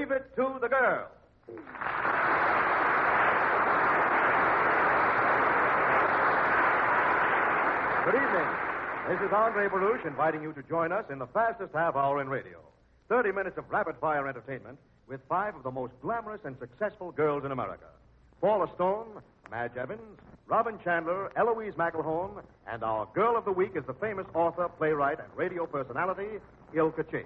Leave it to the girl. Good evening. This is Andre Baruch inviting you to join us in the fastest half hour in radio. 30 minutes of rapid-fire entertainment with 5 of the most glamorous and successful girls in America. Paula Stone, Madge Evans, Robin Chandler, Eloise McElhone, and our girl of the week is the famous author, playwright, and radio personality, Ilka Chase.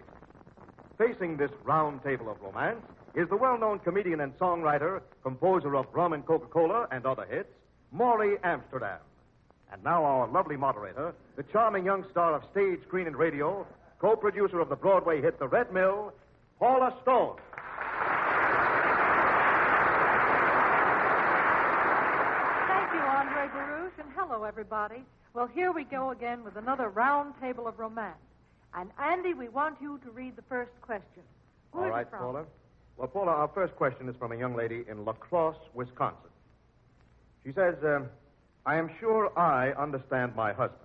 Facing this round table of romance is the well-known comedian and songwriter, composer of Rum and Coca-Cola and other hits, Morey Amsterdam. And now our lovely moderator, the charming young star of stage, screen, and radio, co-producer of the Broadway hit The Red Mill, Paula Stone. Thank you, Andre Baruch, and hello, everybody. Well, here we go again with another round table of romance. And, Andy, we want you to read the first question. Who All is right, it from? Paula. Well, Paula, our first question is from a young lady in La Crosse, Wisconsin. She says, I am sure I understand my husband,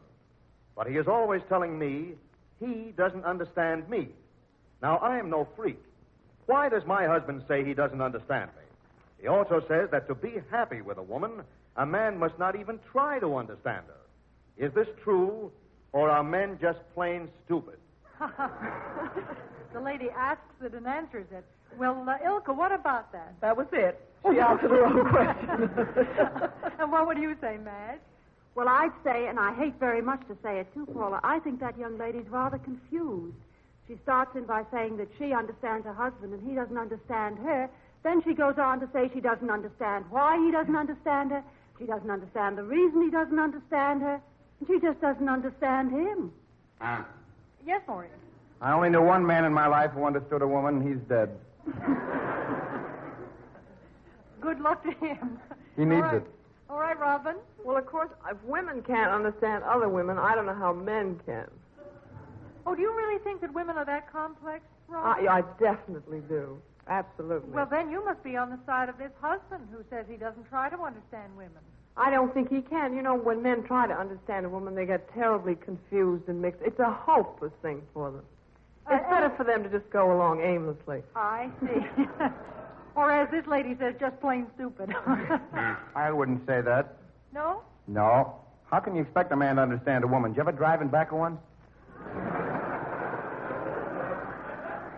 but he is always telling me he doesn't understand me. Now, I am no freak. Why does my husband say he doesn't understand me? He also says that to be happy with a woman, a man must not even try to understand her. Is this true, or are men just plain stupid? The lady asks it and answers it. Well, Ilka, what about that? That was it. She answered her own question. And what would you say, Madge? Well, I'd say, and I hate very much to say it too, Paula, I think that young lady's rather confused. She starts in by saying that she understands her husband and he doesn't understand her. Then she goes on to say she doesn't understand why he doesn't understand her. She doesn't understand the reason he doesn't understand her. And she just doesn't understand him. Yes, Maureen. I only knew one man in my life who understood a woman, and he's dead. Good luck to him. He needs All right. it. All right, Robin. Well, of course, if women can't understand other women, I don't know how men can. Oh, do you really think that women are that complex, Robin? I definitely do. Absolutely. Well, then you must be on the side of this husband who says he doesn't try to understand women. I don't think he can. You know, when men try to understand a woman, they get terribly confused and mixed. It's a hopeless thing for them. It's better for them to just go along aimlessly. I see. Or as this lady says, just plain stupid. I wouldn't say that. No? No. How can you expect a man to understand a woman? Did you ever drive in back of one?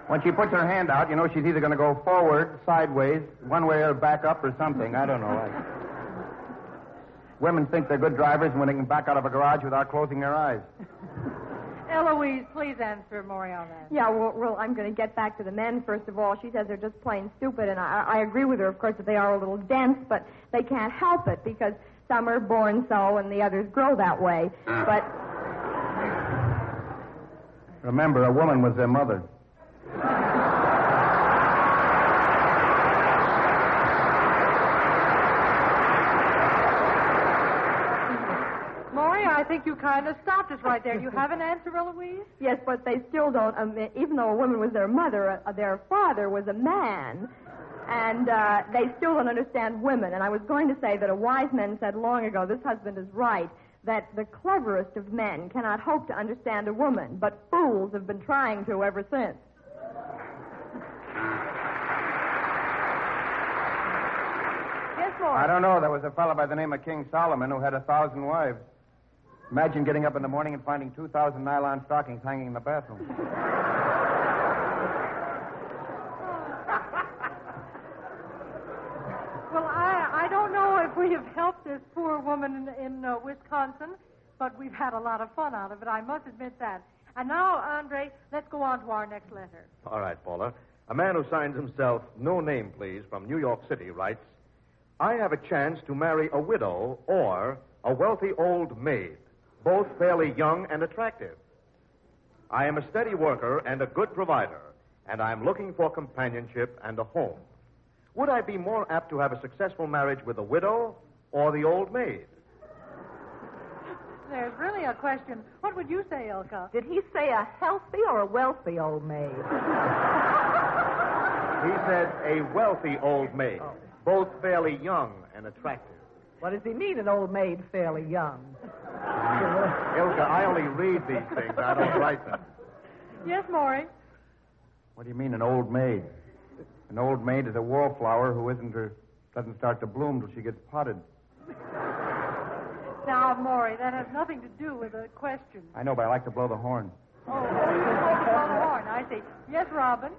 When she puts her hand out, you know she's either going to go forward, sideways, one way or back up or something. I don't know. Women think they're good drivers when they can back out of a garage without closing their eyes. Eloise, please answer Morey on that. Yeah, well, I'm going to get back to the men, first of all. She says they're just plain stupid, and I agree with her, of course, that they are a little dense, but they can't help it because some are born so and the others grow that way. But remember, a woman was their mother. Morey, I think you kind of stopped us right there. Do you have an answer, Eloise? yes, but they still don't, even though a woman was their mother, their father was a man. And they still don't understand women. And I was going to say that a wise man said long ago, this husband is right, that the cleverest of men cannot hope to understand a woman, but fools have been trying to ever since. Yes, Morey. I don't know. There was a fellow by the name of King Solomon who had 1,000 wives. Imagine getting up in the morning and finding 2,000 nylon stockings hanging in the bathroom. Well, I don't know if we have helped this poor woman in Wisconsin, but we've had a lot of fun out of it. I must admit that. And now, Andre, let's go on to our next letter. All right, Paula. A man who signs himself No Name, Please, from New York City writes, I have a chance to marry a widow or a wealthy old maid, both fairly young and attractive. I am a steady worker and a good provider, and I am looking for companionship and a home. Would I be more apt to have a successful marriage with a widow or the old maid? There's really a question. What would you say, Ilka? Did he say a healthy or a wealthy old maid? He said a wealthy old maid, both fairly young and attractive. What does he mean, an old maid fairly young? Ilka, I only read these things. I don't write them. Yes, Morey. What do you mean, an old maid? An old maid is a wallflower who doesn't start to bloom till she gets potted. Now, Morey, that has nothing to do with the question. I know, but I like to blow the horn. Oh, you want to blow the horn. I see. Yes, Robin?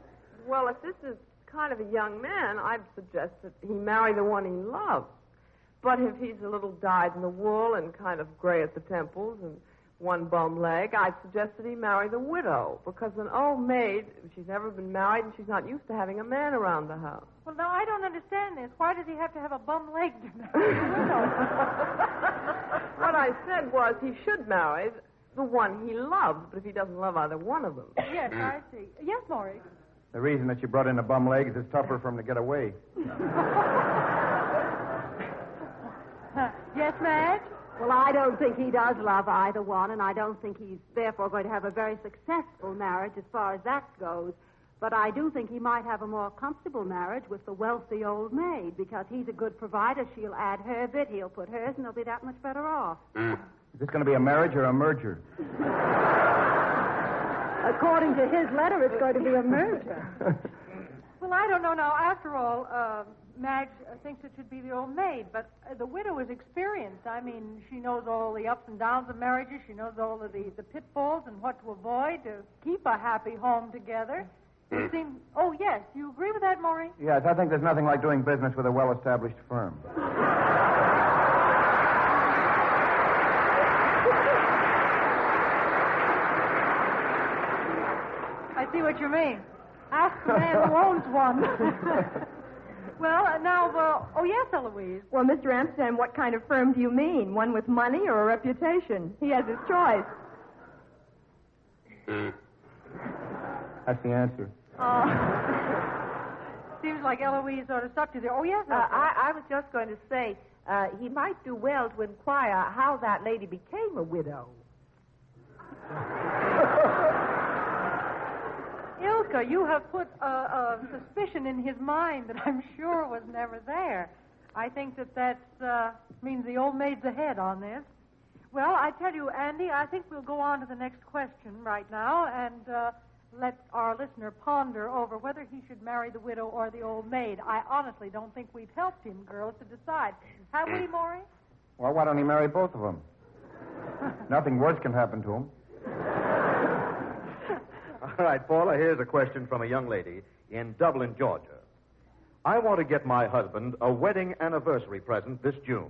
Well, if this is kind of a young man, I'd suggest that he marry the one he loves. But if he's a little dyed in the wool and kind of gray at the temples and one bum leg, I'd suggest that he marry the widow, because an old maid, she's never been married and she's not used to having a man around the house. Well, now, I don't understand this. Why does he have to have a bum leg to marry a widow? What I said was he should marry the one he loves, but if he doesn't love either one of them. Yes, I see. Yes, Morey? The reason that you brought in a bum leg is it's tougher for him to get away. Yes, Madge? Well, I don't think he does love either one, and I don't think he's therefore going to have a very successful marriage as far as that goes. But I do think he might have a more comfortable marriage with the wealthy old maid, because he's a good provider. She'll add her bit, he'll put hers, and they'll be that much better off. Is this going to be a marriage or a merger? According to his letter, it's going to be a merger. Well, I don't know now. After all, Madge thinks it should be the old maid, but the widow is experienced. I mean, she knows all the ups and downs of marriages. She knows all of the pitfalls and what to avoid to keep a happy home together. It seems... Oh, yes. You agree with that, Morey? Yes, I think there's nothing like doing business with a well-established firm. I see what you mean. Ask the man who owns one. Well, now, oh, yes, Eloise. Well, Mr. Amsterdam, what kind of firm do you mean? One with money or a reputation? He has his choice. That's the answer. Seems like Eloise sort of stuck to there. Oh, yes, I was just going to say, he might do well to inquire how that lady became a widow. Ilka, you have put a suspicion in his mind that I'm sure was never there. I think that means the old maid's ahead on this. Well, I tell you, Andy, I think we'll go on to the next question right now and let our listener ponder over whether he should marry the widow or the old maid. I honestly don't think we've helped him, girls, to decide. Have we, Morey? Well, why don't he marry both of them? Nothing worse can happen to him. All right, Paula, here's a question from a young lady in Dublin, Georgia. I want to get my husband a wedding anniversary present this June.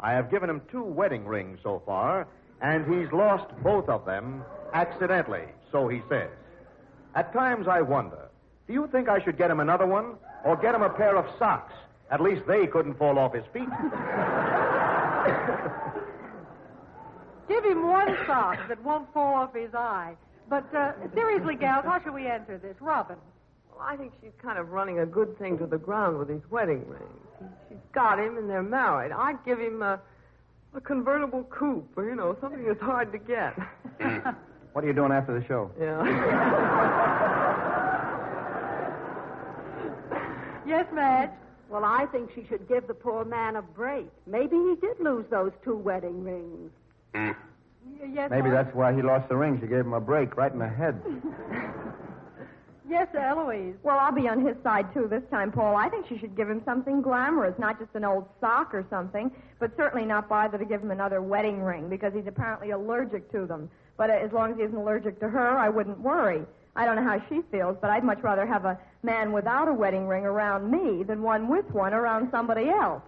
I have given him 2 wedding rings so far, and he's lost both of them accidentally, so he says. At times I wonder, do you think I should get him another one or get him a pair of socks? At least they couldn't fall off his feet. Give him one sock that won't fall off his eye. But seriously, gals, how should we answer this? Robin? Well, I think she's kind of running a good thing to the ground with these wedding rings. She's got him and they're married. I'd give him a convertible coupe, or, something that's hard to get. What are you doing after the show? Yeah. Yes, Madge? Well, I think she should give the poor man a break. Maybe he did lose those 2 wedding rings. Yes, Maybe Morey? that's why he lost the ring. She gave him a break right in the head. Yes, Eloise. Well, I'll be on his side, too, this time, Paul. I think she should give him something glamorous, not just an old sock or something, but certainly not bother to give him another wedding ring, because he's apparently allergic to them. But as long as he isn't allergic to her, I wouldn't worry. I don't know how she feels, but I'd much rather have a man without a wedding ring around me than one with one around somebody else.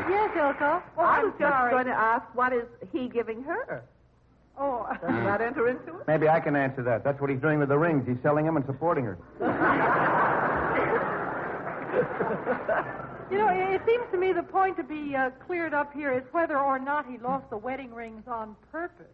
Yes, Ilka. Oh, I I'm was just sorry. going to ask, what is he giving her? Oh, Doesn't that enter into it? Maybe I can answer that. That's what he's doing with the rings. He's selling them and supporting her. it seems to me the point to be cleared up here is whether or not he lost the wedding rings on purpose.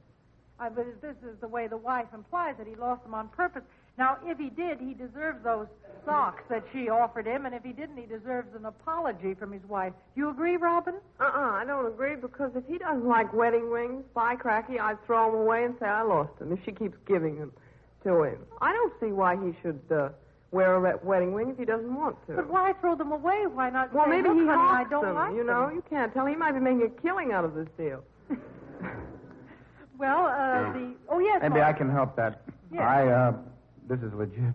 But this is the way the wife implies that he lost them on purpose. Now, if he did, he deserves those socks that she offered him, and if he didn't, he deserves an apology from his wife. Do you agree, Robin? I don't agree, because if he doesn't like wedding rings, by cracky, I'd throw them away and say I lost them if she keeps giving them to him. I don't see why he should wear a wedding ring if he doesn't want to. But why throw them away? Why not Well, say, maybe look, he honey, I hawks don't them, like them. You can't tell. He might be making a killing out of this deal. Well, oh, yes, Andy, Morey. I can help that. Yes. This is legit.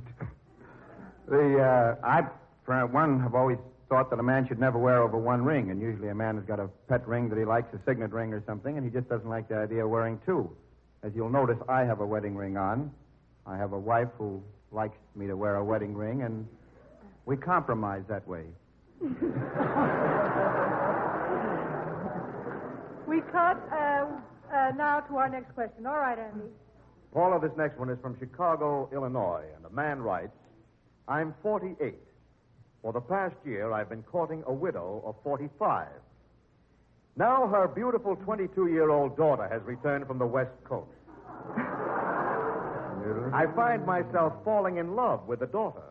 I, for one, have always thought that a man should never wear over one ring, and usually a man has got a pet ring that he likes, a signet ring or something, and he just doesn't like the idea of wearing two. As you'll notice, I have a wedding ring on. I have a wife who likes me to wear a wedding ring, and we compromise that way. We cut now to our next question. All right, Andy. Paula, this next one is from Chicago, Illinois, and the man writes, I'm 48. For the past year, I've been courting a widow of 45. Now her beautiful 22-year-old daughter has returned from the West Coast. I find myself falling in love with the daughter.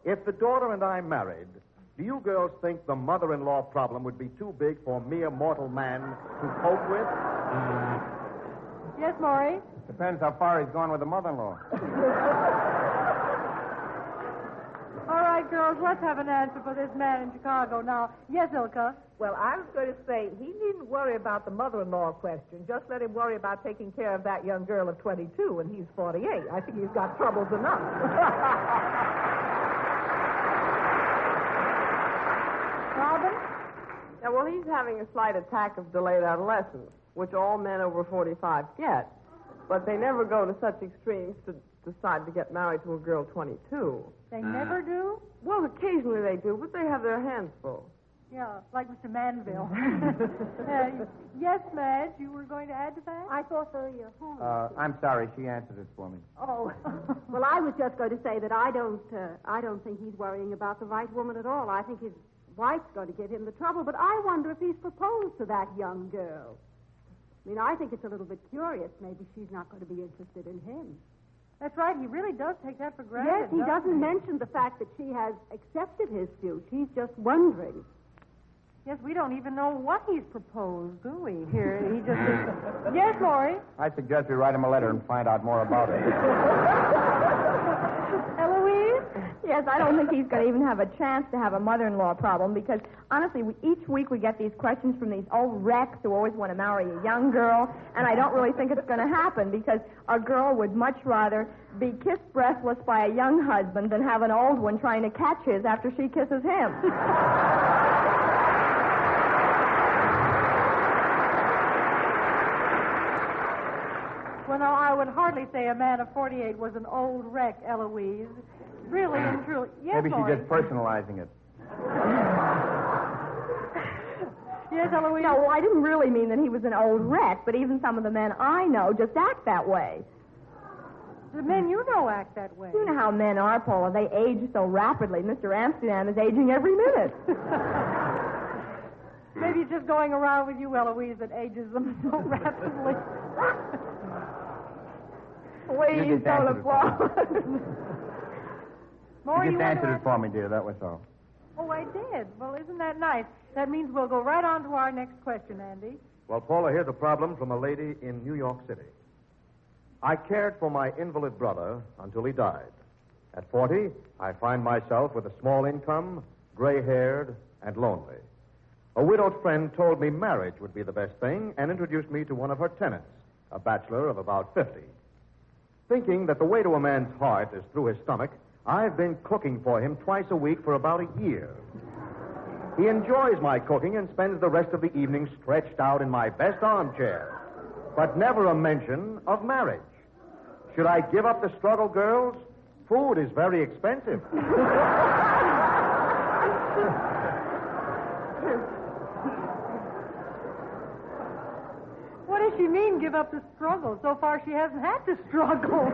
If the daughter and I married, do you girls think the mother-in-law problem would be too big for mere mortal man to cope with? Yes, Morey? Depends how far he's gone with the mother-in-law. All right, girls, let's have an answer for this man in Chicago now. Yes, Ilka? Well, I was going to say he needn't worry about the mother-in-law question. Just let him worry about taking care of that young girl of 22, and he's 48. I think he's got troubles enough. Robin? Yeah, well, he's having a slight attack of delayed adolescence, which all men over 45 get. But they never go to such extremes to decide to get married to a girl 22. They never do? Well, occasionally they do, but they have their hands full. Yeah, like Mr. Manville. Yes, Madge, you were going to add to that? I thought so, yeah. I'm sorry, she answered it for me. Oh, well, I was just going to say that I don't think he's worrying about the right woman at all. I think his wife's going to give him the trouble, but I wonder if he's proposed to that young girl. I mean, I think it's a little bit curious. Maybe she's not going to be interested in him. That's right. He really does take that for granted. Yes, he doesn't mention the fact that she has accepted his suit. He's just wondering. Yes, we don't even know what he's proposed, do we? Here, he just... Yes, Morey? I suggest we write him a letter and find out more about it. Eloise? Yes, I don't think he's going to even have a chance to have a mother-in-law problem because, honestly, each week we get these questions from these old wrecks who always want to marry a young girl, and I don't really think it's going to happen because a girl would much rather be kissed breathless by a young husband than have an old one trying to catch his after she kisses him. Well, no, I would hardly say a man of 48 was an old wreck, Eloise. Really and truly. Yes, Maybe she's Morey? just personalizing it. Yes, Eloise? No, I didn't really mean that he was an old wreck, but even some of the men I know just act that way. The men you know act that way. You know how men are, Paula. They age so rapidly. Mr. Amsterdam is aging every minute. Maybe it's just going around with you, Eloise, that ages them so rapidly. Please don't applaud. Morey, You you just want to answered it answer? for me, dear. That was all. Oh, I did. Well, isn't that nice? That means we'll go right on to our next question, Andy. Well, Paula, here's a problem from a lady in New York City. I cared for my invalid brother until he died. At 40, I find myself with a small income, gray-haired, and lonely. A widowed friend told me marriage would be the best thing and introduced me to one of her tenants, a bachelor of about 50. Thinking that the way to a man's heart is through his stomach, I've been cooking for him twice a week for about a year. He enjoys my cooking and spends the rest of the evening stretched out in my best armchair, but never a mention of marriage. Should I give up the struggle, girls? Food is very expensive. What does she mean, give up the struggle? So far, she hasn't had to struggle.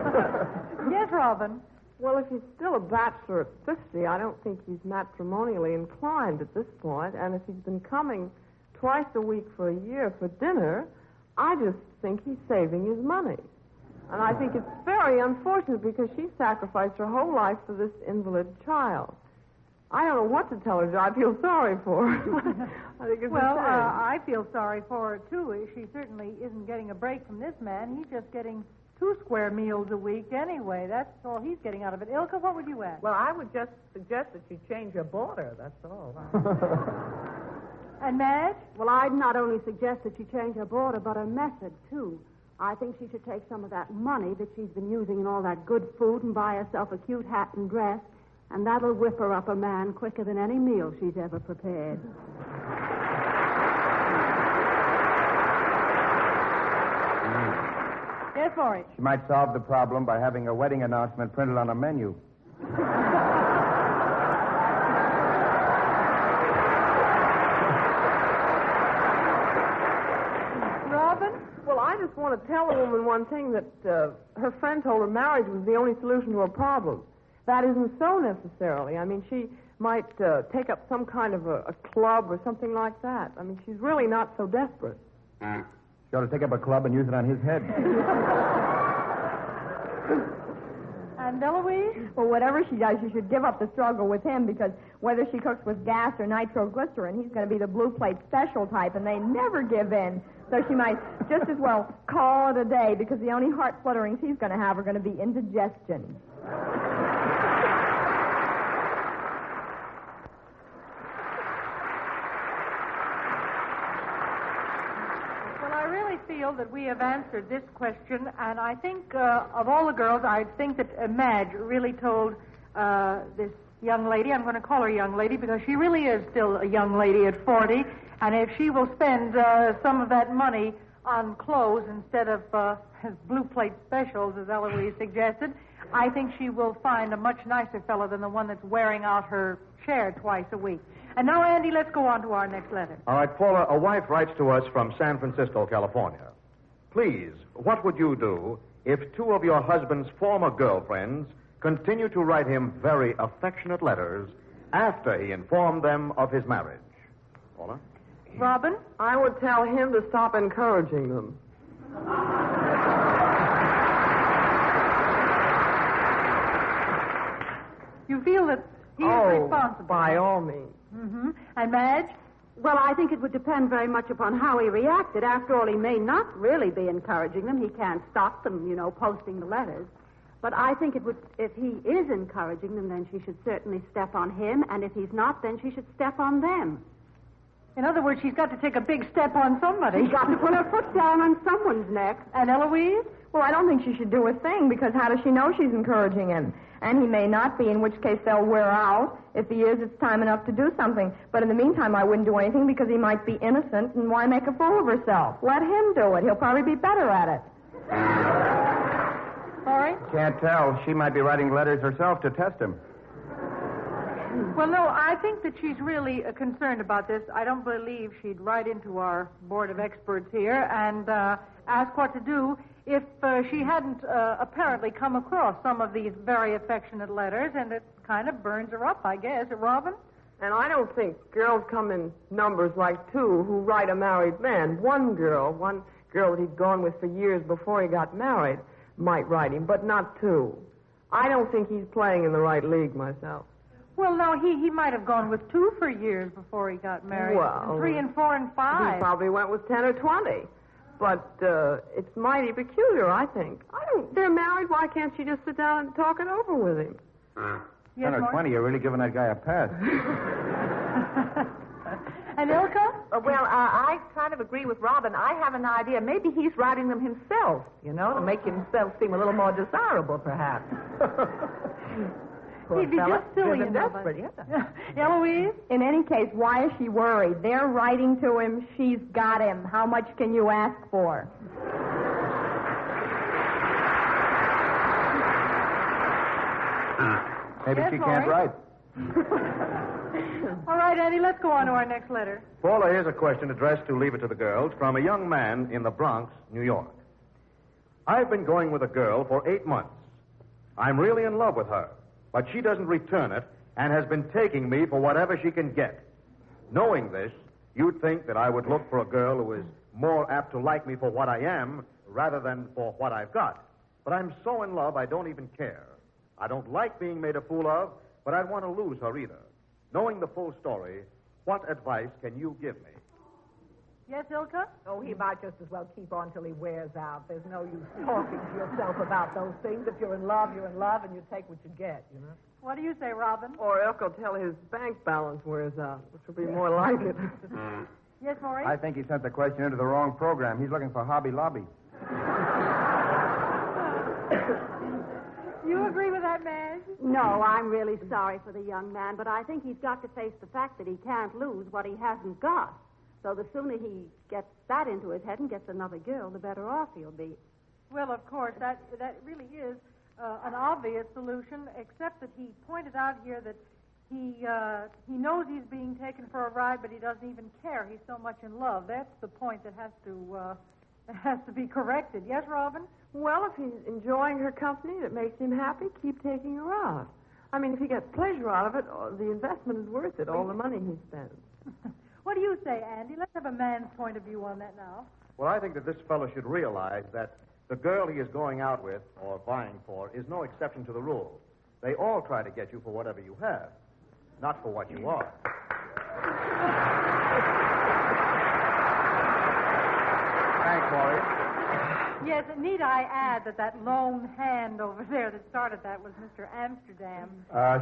Yes, Robin. Well, if he's still a bachelor at 50, I don't think he's matrimonially inclined at this point. And if he's been coming twice a week for a year for dinner, I just think he's saving his money. And I think it's very unfortunate because she sacrificed her whole life for this invalid child. I don't know what to tell her. I feel sorry for her. I think it's Well, a shame. I feel sorry for her, too. She certainly isn't getting a break from this man. He's just getting 2 square meals a week anyway. That's all he's getting out of it. Ilka, what would you add? Well, I would just suggest that you change your border, that's all. And Madge? Well, I'd not only suggest that she change her border, but her method, too. I think she should take some of that money that she's been using in all that good food and buy herself a cute hat and dress, and that'll whip her up a man quicker than any meal she's ever prepared. Yes, Morey. She might solve the problem by having a wedding announcement printed on a menu. Robin? Well, I just want to tell a woman one thing, that her friend told her marriage was the only solution to her problem. That isn't so necessarily. I mean, she might take up some kind of a club or something like that. I mean, she's really not so desperate. She ought to take up a club and use it on his head. And Eloise? Well, whatever she does, she should give up the struggle with him, because whether she cooks with gas or nitroglycerin, he's going to be the blue plate special type, and they never give in. So she might just as well call it a day, because the only heart flutterings he's going to have are going to be indigestion. Well, I really feel that we have answered this question, and I think of all the girls, I think that Madge really told this young lady, I'm going to call her young lady because she really is still a young lady at 40, and if she will spend some of that money on clothes instead of blue plate specials, as Eloise suggested, I think she will find a much nicer fellow than the one that's wearing out her chair twice a week. And now, Andy, let's go on to our next letter. All right, Paula, a wife writes to us from San Francisco, California. Please, what would you do if two of your husband's former girlfriends continue to write him very affectionate letters after he informed them of his marriage? Paula? Robin? I would tell him to stop encouraging them. You feel that he is responsible? By all means. Mm-hmm. And Madge? Well, I think it would depend very much upon how he reacted. After all, he may not really be encouraging them. He can't stop them, posting the letters. But I think it would, if he is encouraging them, then she should certainly step on him. And if he's not, then she should step on them. In other words, she's got to take a big step on somebody. She's got to put her foot down on someone's neck. And Eloise? Well, I don't think she should do a thing, because how does she know she's encouraging him? And he may not be, in which case they'll wear out. If he is, it's time enough to do something. But in the meantime, I wouldn't do anything because he might be innocent, and why make a fool of herself? Let him do it. He'll probably be better at it. Sorry? Can't tell. She might be writing letters herself to test him. Well, no, I think that she's really concerned about this. I don't believe she'd write into our board of experts here and ask what to do if she hadn't apparently come across some of these very affectionate letters, and it kind of burns her up, I guess. Robin? And I don't think girls come in numbers like two who write a married man. One girl that he'd gone with for years before he got married might write him, but not two. I don't think he's playing in the right league myself. Well, no, he might have gone with two for years before he got married. Well, and 3 and 4 and 5. He probably went with 10 or 20. But it's mighty peculiar, I think. They're married. Why can't she just sit down and talk it over with him? Yes, 10 or 20, you're really giving that guy a pass. And Ilka? I kind of agree with Robin. I have an idea. Maybe he's writing them himself, to make himself seem a little more desirable, perhaps. He'd be just silly and enough. desperate, yeah. Eloise? In any case, why is she worried? They're writing to him. She's got him. How much can you ask for? Maybe Yes, she Morey? can't write. All right, Andy, let's go on to our next letter. Paula, here's a question addressed to Leave It to the Girls from a young man in the Bronx, New York. I've been going with a girl for 8 months. I'm really in love with her, but she doesn't return it and has been taking me for whatever she can get. Knowing this, you'd think that I would look for a girl who is more apt to like me for what I am rather than for what I've got. But I'm so in love, I don't even care. I don't like being made a fool of, but I don't want to lose her either. Knowing the full story, what advice can you give me? Yes, Ilka? Oh, he might just as well keep on till he wears out. There's no use talking to yourself about those things. If you're in love, and you take what you get, What do you say, Robin? Or Elko tell his bank balance wears out, which would be more like it. Yes, Morey? I think he sent the question into the wrong program. He's looking for Hobby Lobby. You agree with that, Madge? No, I'm really sorry for the young man, but I think he's got to face the fact that he can't lose what he hasn't got. So the sooner he gets that into his head and gets another girl, the better off he'll be. Well, of course, that really is an obvious solution, except that he pointed out here that he knows he's being taken for a ride, but he doesn't even care. He's so much in love. That's the point that has to be corrected. Yes, Robin? Well, if he's enjoying her company and it makes him happy, keep taking her out. I mean, if he gets pleasure out of it, the investment is worth it, all the money he spends. What do you say, Andy? Let's have a man's point of view on that now. Well, I think that this fellow should realize that the girl he is going out with or vying for is no exception to the rule. They all try to get you for whatever you have, not for what you are. Thanks, Morey. Yes, need I add that lone hand over there that started that was Mr. Amsterdam.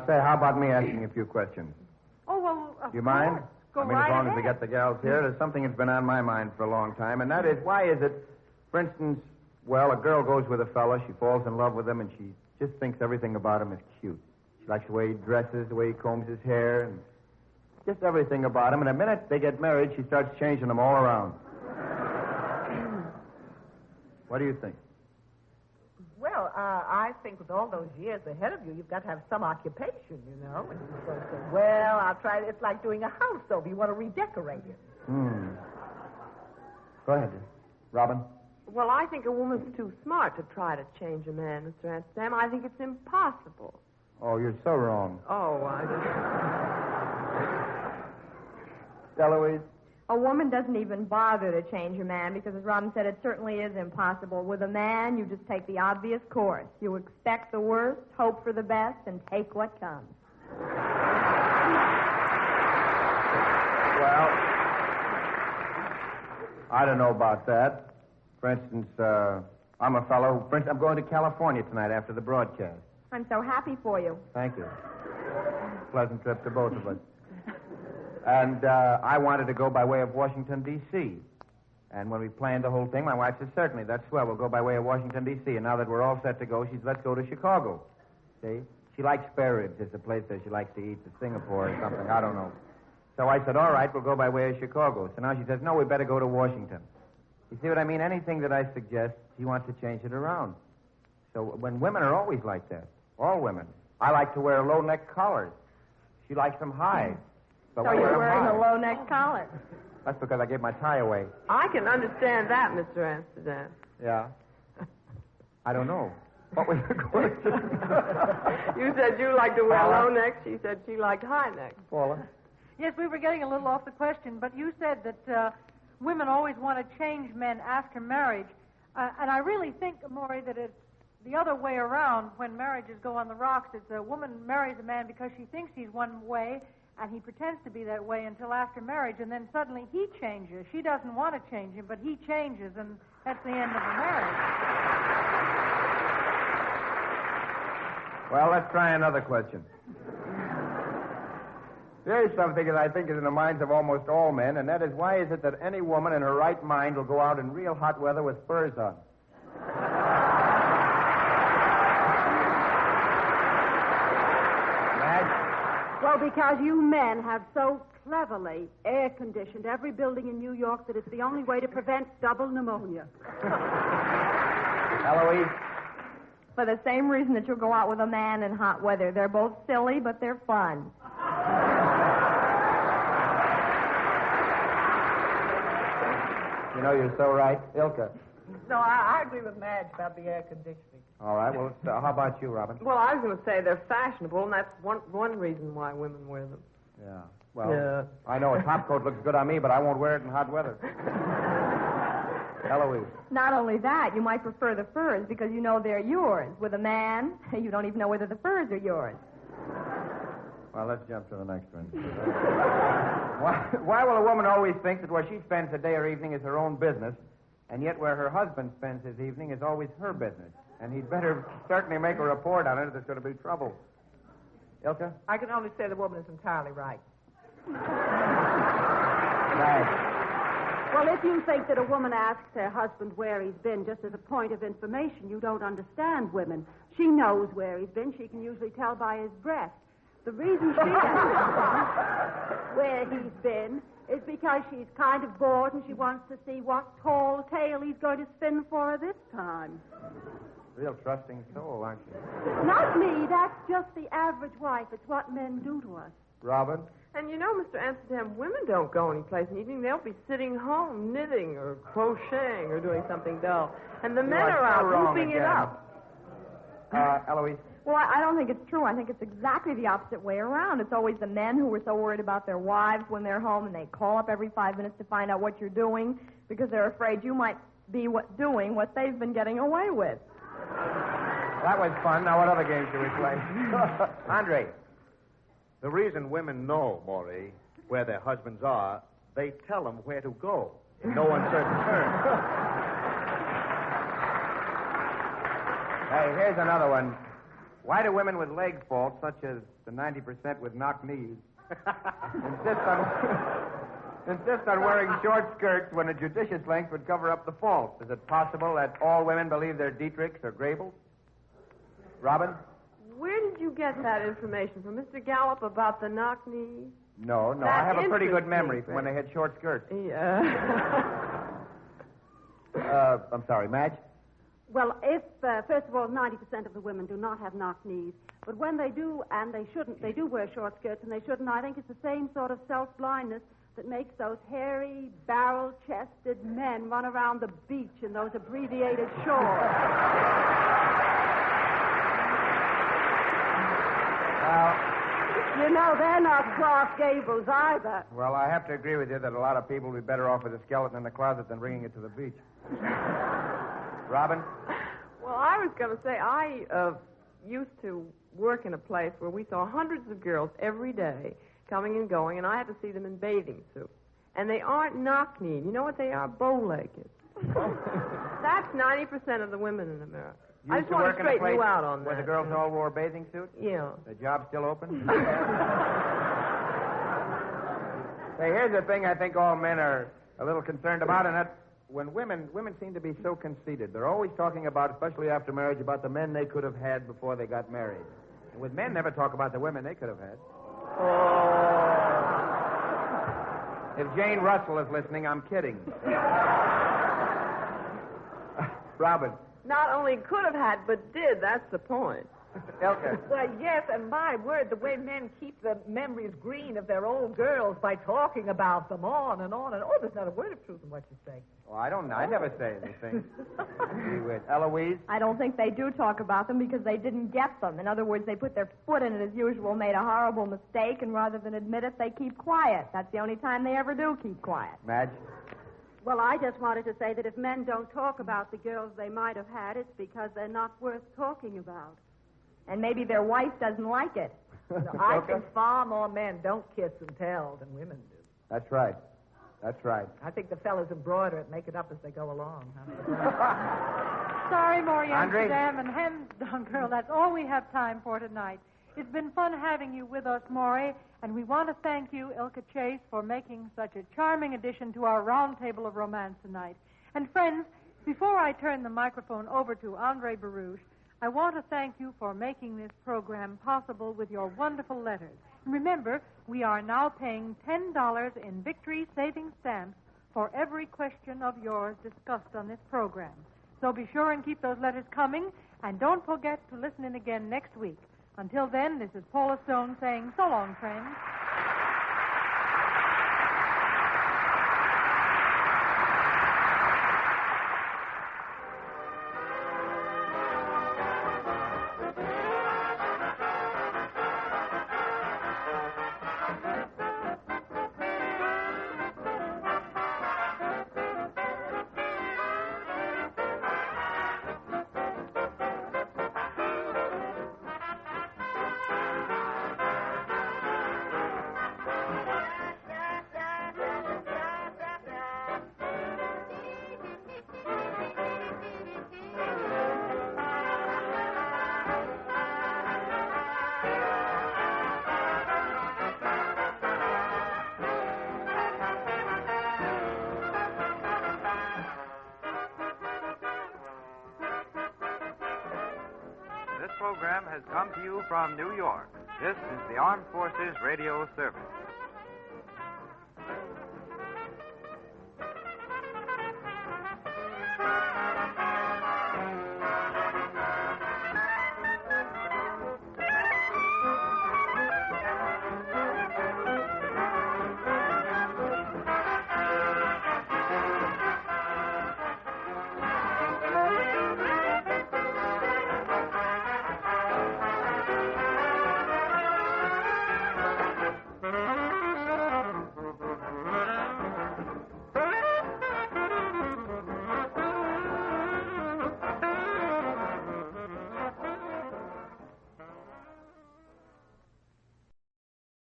Say, how about me asking a few questions? Oh, well, of You mind? course. Go I mean, right as long ahead. as we get the gals here, there's something that's been on my mind for a long time, and that is, why is it, for instance, well, a girl goes with a fellow, she falls in love with him, and she just thinks everything about him is cute. She likes the way he dresses, the way he combs his hair, and just everything about him. And the minute they get married, she starts changing them all around. What do you think? Well, I think with all those years ahead of you, you've got to have some occupation, you know. And you sort of say, well, I'll try it. It's like doing a house over. You want to redecorate it. Go ahead, Robin. Well, I think a woman's too smart to try to change a man, Mr. Amsterdam. I think it's impossible. Oh, you're so wrong. Oh, I Eloise? A woman doesn't even bother to change a man because, as Robin said, it certainly is impossible. With a man, you just take the obvious course. You expect the worst, hope for the best, and take what comes. Well, I don't know about that. For instance, I'm a fellow. For instance, I'm going to California tonight after the broadcast. I'm so happy for you. Thank you. Pleasant trip to both of us. And I wanted to go by way of Washington, D.C. And when we planned the whole thing, my wife said, certainly, that's swell. We'll go by way of Washington, D.C. And now that we're all set to go, she said, let's go to Chicago. See? She likes spare ribs. It's a place that she likes to eat, to Singapore or something. I don't know. So I said, all right, we'll go by way of Chicago. So now she says, no, we better go to Washington. You see what I mean? Anything that I suggest, she wants to change it around. So when women are always like that, all women. I like to wear low-neck collars. She likes them high. So you're wearing a low-neck collar. That's because I gave my tie away. I can understand that, Mr. Amsterdam. Yeah. I don't know. What was the question? You said you like to wear Paula? low necks. She said she liked high necks. Paula? Yes, we were getting a little off the question, but you said that women always want to change men after marriage. And I really think, Morey, that it's the other way around when marriages go on the rocks. It's a woman marries a man because she thinks he's one way, and he pretends to be that way until after marriage, and then suddenly he changes. She doesn't want to change him, but he changes, and that's the end of the marriage. Well, let's try another question. Here's something that I think is in the minds of almost all men, and that is, why is it that any woman in her right mind will go out in real hot weather with furs on? Well, because you men have so cleverly air-conditioned every building in New York that it's the only way to prevent double pneumonia. Eloise? For the same reason that you'll go out with a man in hot weather. They're both silly, but they're fun. You know, you're so right. Ilka? No, I agree with Madge about the air conditioning. All right, well, how about you, Robin? Well, I was going to say they're fashionable, and that's one reason why women wear them. Yeah. Well, I know a top coat looks good on me, but I won't wear it in hot weather. Eloise? Not only that, you might prefer the furs because you know they're yours. With a man, you don't even know whether the furs are yours. Well, let's jump to the next one. Why will a woman always think that where she spends the day or evening is her own business, and yet where her husband spends his evening is always her business? And he'd better certainly make a report on it if there's going to be trouble. Ilka? I can only say the woman is entirely right. Right. Well, if you think that a woman asks her husband where he's been just as a point of information, you don't understand women. She knows where he's been. She can usually tell by his breath. The reason she asks where he's been is because she's kind of bored and she wants to see what tall tale he's going to spin for her this time. Real trusting soul, aren't you? Not me. That's just the average wife. It's what men do to us. Robin? And you know, Mr. Amsterdam, women don't go anyplace in the evening. They'll be sitting home knitting or crocheting or doing something dull. And the men are out whooping it up. Eloise? Well, I don't think it's true. I think it's exactly the opposite way around. It's always the men who are so worried about their wives when they're home, and they call up every 5 minutes to find out what you're doing because they're afraid you might be doing what they've been getting away with. That was fun. Now, what other games do we play? Andre. The reason women know, Morey, where their husbands are, they tell them where to go in no uncertain terms. Hey, here's another one. Why do women with leg faults, such as the 90% with knock knees, insist on wearing short skirts when a judicious length would cover up the fault? Is it possible that all women believe they're Dietrichs or Grabels? Robin? Where did you get that information from Mr. Gallup about the knock knees? No. I have a pretty good memory from when they had short skirts. Yeah. I'm sorry, Madge? Well, if, first of all, 90% of the women do not have knock knees. But when they do, and they shouldn't, they do wear short skirts, and they shouldn't, I think it's the same sort of self-blindness that makes those hairy, barrel-chested men run around the beach in those abbreviated shorts. You know, they're not Clark Gables either. Well, I have to agree with you that a lot of people would be better off with a skeleton in the closet than bringing it to the beach. Robin? Well, I was going to say, I used to work in a place where we saw hundreds of girls every day coming and going, and I had to see them in bathing suits. And they aren't knock-kneed. You know what they are? Bow-legged. That's 90% of the women in America. I just want to straighten you out on that. Where the girls all wore bathing suits? Yeah. The job's still open? Hey, here's the thing I think all men are a little concerned about, and that's when women seem to be so conceited. They're always talking about, especially after marriage, about the men they could have had before they got married. And with men, never talk about the women they could have had. Oh. If Jane Russell is listening, I'm kidding. Robin. Not only could have had, but did. That's the point. Elka. Well, yes, and my word, the way men keep the memories green of their old girls by talking about them on and on and on. Oh, there's not a word of truth in what you say. Well, I don't know. I never say anything. Eloise? I don't think they do talk about them because they didn't get them. In other words, they put their foot in it as usual, made a horrible mistake, and rather than admit it, they keep quiet. That's the only time they ever do keep quiet. Madge? Well, I just wanted to say that if men don't talk about the girls they might have had, it's because they're not worth talking about. And maybe their wife doesn't like it. No, I think far more men don't kiss and tell than women do. That's right. That's right. I think the fellas embroider it, make it up as they go along. Huh? Sorry, Morey Andre? Amsterdam and Hands Down Girl. That's all we have time for tonight. It's been fun having you with us, Morey, and we want to thank you, Ilka Chase, for making such a charming addition to our round table of romance tonight. And friends, before I turn the microphone over to Andre Baruch, I want to thank you for making this program possible with your wonderful letters. And remember, we are now paying $10 in Victory Savings Stamps for every question of yours discussed on this program. So be sure and keep those letters coming, and don't forget to listen in again next week. Until then, this is Paula Stone saying so long, friends. This program has come to you from New York. This is the Armed Forces Radio Service.